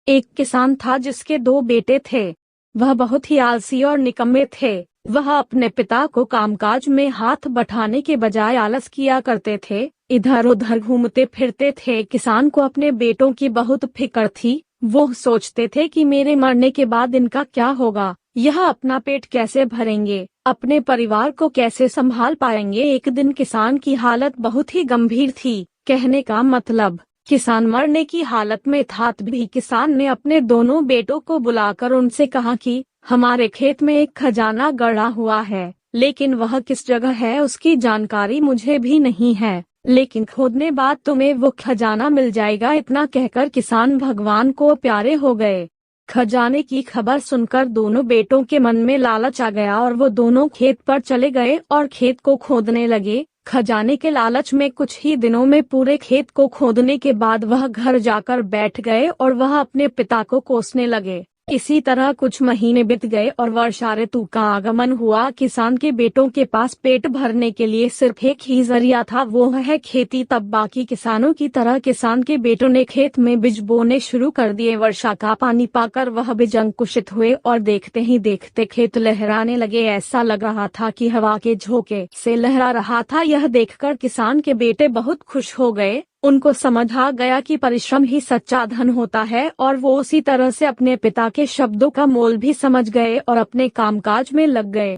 एक किसान था जिसके 2 बेटे थे। वह बहुत ही आलसी और निकम्मे थे। वह अपने पिता को कामकाज में हाथ बटाने के बजाय आलस किया करते थे, इधर उधर घूमते फिरते थे। किसान को अपने बेटों की बहुत फिक्र थी। वो सोचते थे कि मेरे मरने के बाद इनका क्या होगा, यह अपना पेट कैसे भरेंगे, अपने परिवार को कैसे संभाल पाएंगे। एक दिन किसान की हालत बहुत ही गंभीर थी। कहने का मतलब, किसान मरने की हालत में था। तभी किसान ने अपने दोनों बेटों को बुलाकर उनसे कहा कि हमारे खेत में एक खजाना गड़ा हुआ है, लेकिन वह किस जगह है उसकी जानकारी मुझे भी नहीं है, लेकिन खोदने बाद तुम्हें वो खजाना मिल जाएगा। इतना कहकर किसान भगवान को प्यारे हो गए। खजाने की खबर सुनकर दोनों बेटों के मन में लालच आ गया और वो दोनों खेत पर चले गए और खेत को खोदने लगे। खजाने के लालच में कुछ ही दिनों में पूरे खेत को खोदने के बाद वह घर जाकर बैठ गए और वह अपने पिता को कोसने लगे। इसी तरह कुछ महीने बीत गए और वर्षा ऋतु का आगमन हुआ। किसान के बेटों के पास पेट भरने के लिए सिर्फ एक ही जरिया था, वो है खेती। तब बाकी किसानों की तरह किसान के बेटों ने खेत में बीज बोने शुरू कर दिए। वर्षा का पानी पाकर वह बीज अंकुशित हुए और देखते ही देखते खेत लहराने लगे। ऐसा लग रहा था कि हवा के झोंके से लहरा रहा था। यह देखकर किसान के बेटे बहुत खुश हो गए। उनको समझ आ गया कि परिश्रम ही सच्चा धन होता है और वो उसी तरह से अपने पिता के शब्दों का मोल भी समझ गए और अपने कामकाज में लग गए।